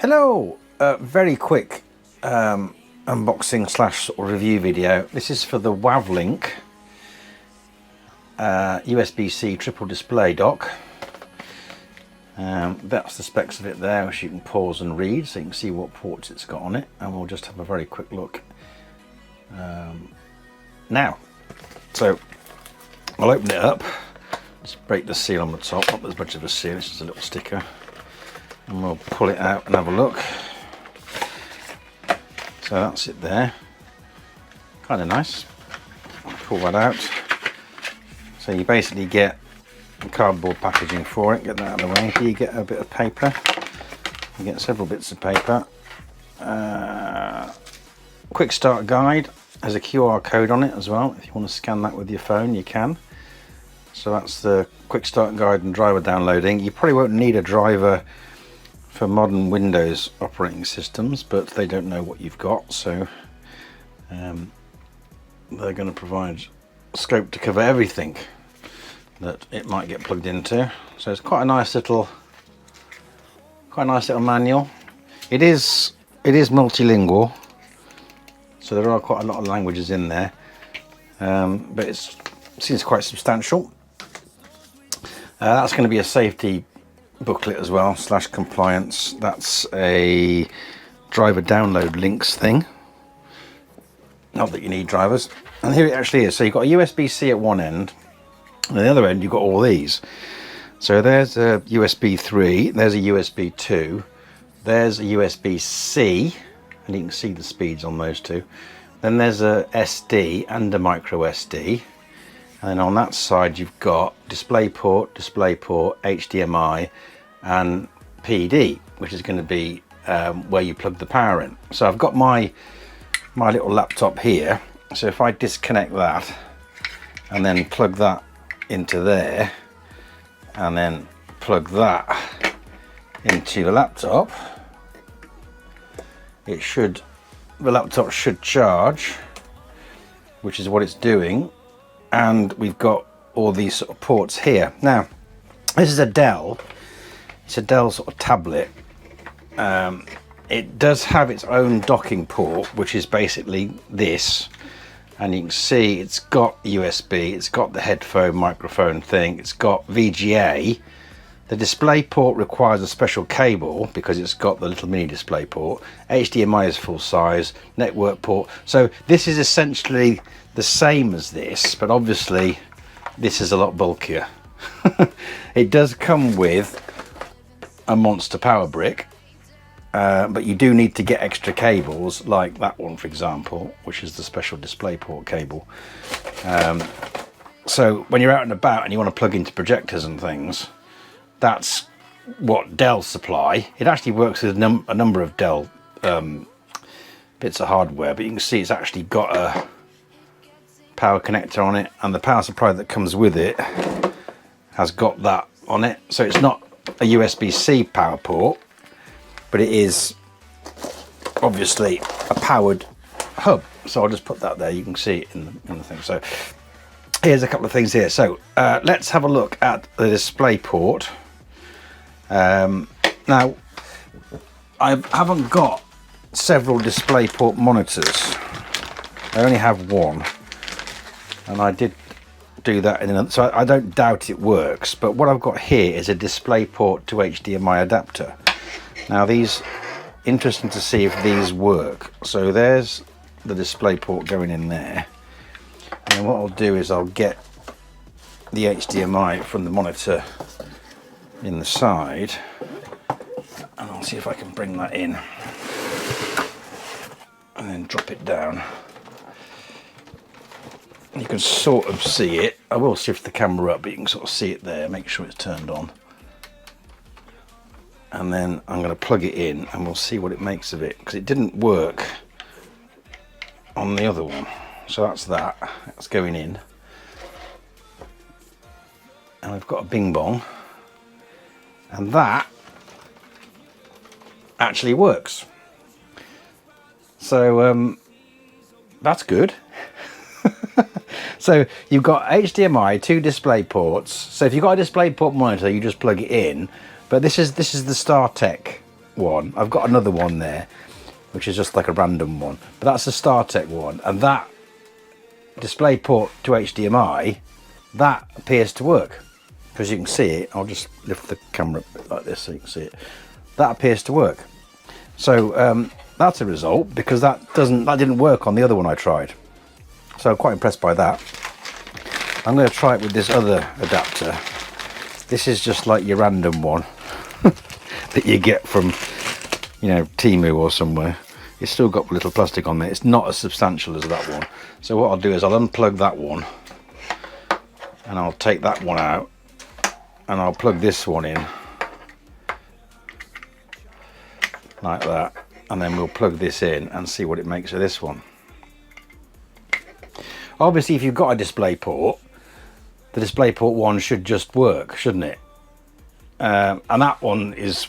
Hello, very quick unboxing slash sort of review video. This is for the WAVLINK USB-C triple display dock. That's the specs of it there, which you can pause and read so you can see what ports it's got on it, and we'll just have a very quick look now. So I'll open it up, just break the seal on the top, not as much of a seal, it's just a little sticker, and we'll pull it out and have a look. So that's it there, kind of nice. Pull that out. So you basically get cardboard packaging for it, get that out of the way. Here you get a bit of paper, you get several bits of paper. Quick start guide, there's a QR code on it as well. If you want to scan that with your phone, you can. So that's the quick start guide and driver downloading. You probably won't need a driver for modern Windows operating systems, but they don't know what you've got, so they're going to provide scope to cover everything that it might get plugged into. So it's quite a nice little manual. It is multilingual, so there are quite a lot of languages in there, but it seems quite substantial. That's going to be a safety booklet as well, / compliance. That's a driver download links thing, not that you need drivers. And here it actually is. So you've got a USB-C at one end, and at the other end you've got all these. So there's a USB 3, there's a USB 2, there's a USB-C, and you can see the speeds on those two. Then there's a SD and a micro SD. And then on that side you've got DisplayPort, HDMI and PD, which is going to be where you plug the power in. So I've got my little laptop here, so if I disconnect that and then plug that into there and then plug that into the laptop, the laptop should charge, which is what it's doing. And we've got all these sort of ports here. Now, this is a Dell. It's a Dell sort of tablet. It does have its own docking port, which is basically this. And you can see it's got USB, it's got the headphone microphone thing, it's got VGA. The DisplayPort requires a special cable because it's got the little mini DisplayPort. HDMI is full size, network port. So this is essentially the same as this, but obviously this is a lot bulkier. It does come with a monster power brick, but you do need to get extra cables, like that one for example, which is the special DisplayPort cable. So when you're out and about and you want to plug into projectors and things, that's what Dell supply. It actually works with a number of Dell bits of hardware, but you can see it's actually got a power connector on it, and the power supply that comes with it has got that on it. So it's not a USB-C power port, but it is obviously a powered hub. So I'll just put that there, you can see it in the thing. So here's a couple of things here. So let's have a look at the DisplayPort. Now I haven't got several DisplayPort monitors, I only have one, and I did do that in another, so I don't doubt it works. But what I've got here is a DisplayPort to HDMI adapter. Now these, interesting to see if these work. So there's the DisplayPort going in there, and what I'll do is I'll get the HDMI from the monitor in the side, and I'll see if I can bring that in and then drop it down. You can sort of see it. I will shift the camera up, but you can sort of see it there. Make sure it's turned on, and then I'm going to plug it in and we'll see what it makes of it, because it didn't work on the other one. So that's that's going in, and we've got a bing bong, and that actually works. So that's good. So you've got HDMI, 2 display ports. So if you've got a DisplayPort monitor, you just plug it in. But this is the StarTech one. I've got another one there, which is just like a random one, but that's a StarTech one, and that DisplayPort to HDMI, that appears to work, because you can see it. I'll just lift the camera a bit like this so you can see it. That appears to work. So that's a result, because that didn't work on the other one I tried. So I'm quite impressed by that. I'm going to try it with this other adapter. This is just like your random one that you get from, you know, Temu or somewhere. It's still got little plastic on there. It's not as substantial as that one. So what I'll do is I'll unplug that one, and I'll take that one out, and I'll plug this one in like that, and then we'll plug this in and see what it makes of this one. Obviously, if you've got a DisplayPort, the DisplayPort one should just work, shouldn't it? And that one is,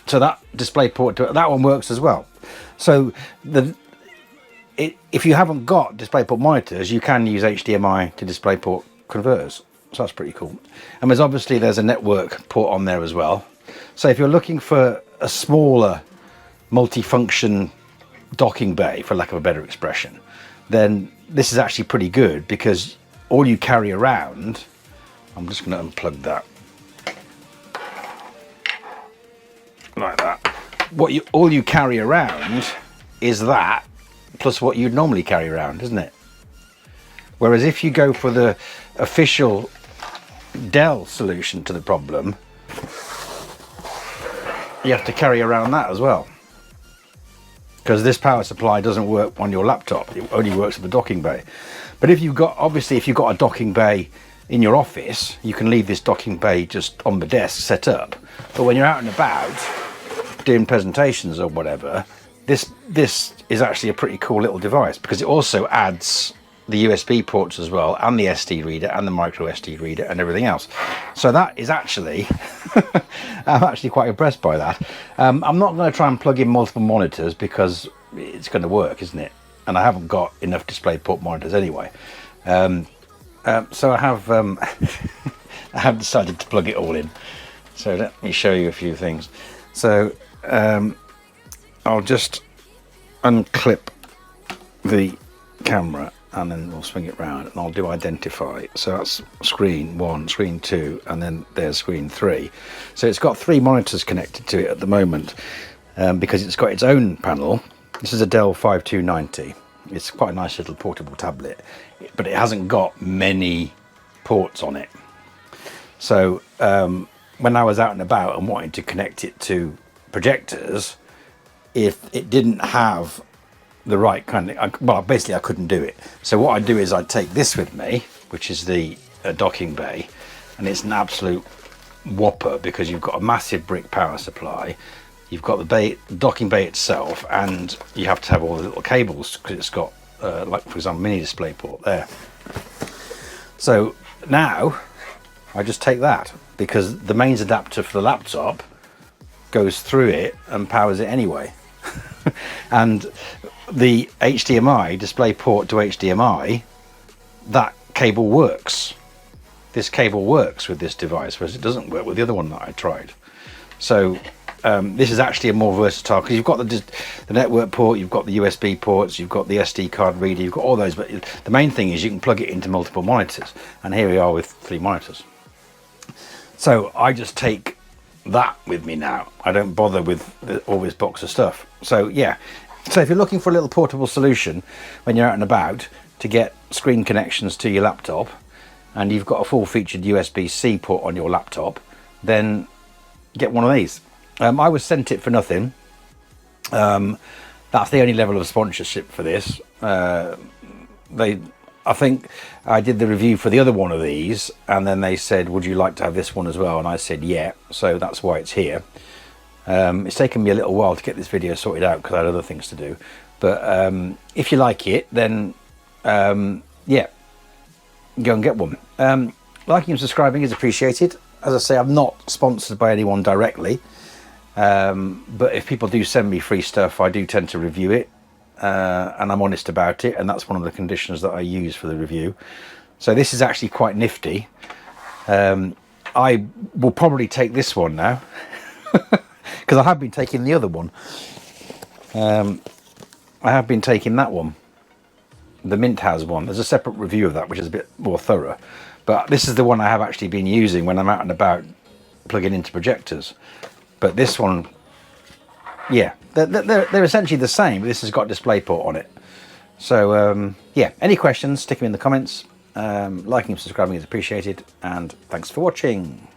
so that DisplayPort, that one works as well. So if you haven't got DisplayPort monitors, you can use HDMI to DisplayPort converters. So that's pretty cool. And there's a network port on there as well. So if you're looking for a smaller multi-function docking bay, for lack of a better expression, then this is actually pretty good, because all you carry around, I'm just going to unplug that like that. All you carry around is that plus what you'd normally carry around, isn't it? Whereas if you go for the official Dell solution to the problem, you have to carry around that as well, because this power supply doesn't work on your laptop. It only works with the docking bay. But if you've got a docking bay in your office, you can leave this docking bay just on the desk set up. But when you're out and about doing presentations or whatever, this is actually a pretty cool little device, because it also adds the USB ports as well, and the SD reader and the micro SD reader and everything else. So that is actually I'm actually quite impressed by that. I'm not going to try and plug in multiple monitors, because it's going to work, isn't it? And I haven't got enough DisplayPort monitors anyway. So I have I have decided to plug it all in. So let me show you a few things. So I'll just unclip the camera, and then we'll swing it round, and I'll do identify. So that's screen 1, screen 2, and then there's screen 3. So it's got 3 monitors connected to it at the moment, because it's got its own panel. This is a Dell 5290. It's quite a nice little portable tablet, but it hasn't got many ports on it. So when I was out and about and wanting to connect it to projectors, if it didn't have the right kind of, well, basically I couldn't do it. So what I do is I take this with me, which is the docking bay, and it's an absolute whopper, because you've got a massive brick power supply, you've got the docking bay itself, and you have to have all the little cables, because it's got like, for example, mini DisplayPort there. So now I just take that, because the mains adapter for the laptop goes through it and powers it anyway. And the HDMI, DisplayPort to HDMI, that cable works. This cable works with this device, whereas it doesn't work with the other one that I tried. So this is actually a more versatile, because you've got the network port, you've got the USB ports, you've got the SD card reader, you've got all those, but the main thing is you can plug it into multiple monitors, and here we are with 3 monitors. So I just take that with me now. I don't bother with all this box of stuff. So yeah, so if you're looking for a little portable solution when you're out and about to get screen connections to your laptop, and you've got a full-featured USB-C port on your laptop, then get one of these. I was sent it for nothing. That's the only level of sponsorship for this. I think I did the review for the other one of these, and then they said, would you like to have this one as well? And I said yeah, so that's why it's here. It's taken me a little while to get this video sorted out, because I had other things to do, but if you like it, then yeah, go and get one. Liking and subscribing is appreciated. As I say, I'm not sponsored by anyone directly, but if people do send me free stuff, I do tend to review it, and I'm honest about it, and that's one of the conditions that I use for the review. So this is actually quite nifty. I will probably take this one now. because I have been taking the other one. I have been taking that one, the Mint has one. There's a separate review of that which is a bit more thorough, but this is the one I have actually been using when I'm out and about plugging into projectors. But this one, yeah, they're essentially the same, but this has got DisplayPort on it. So yeah, any questions, stick them in the comments. Liking and subscribing is appreciated, and thanks for watching.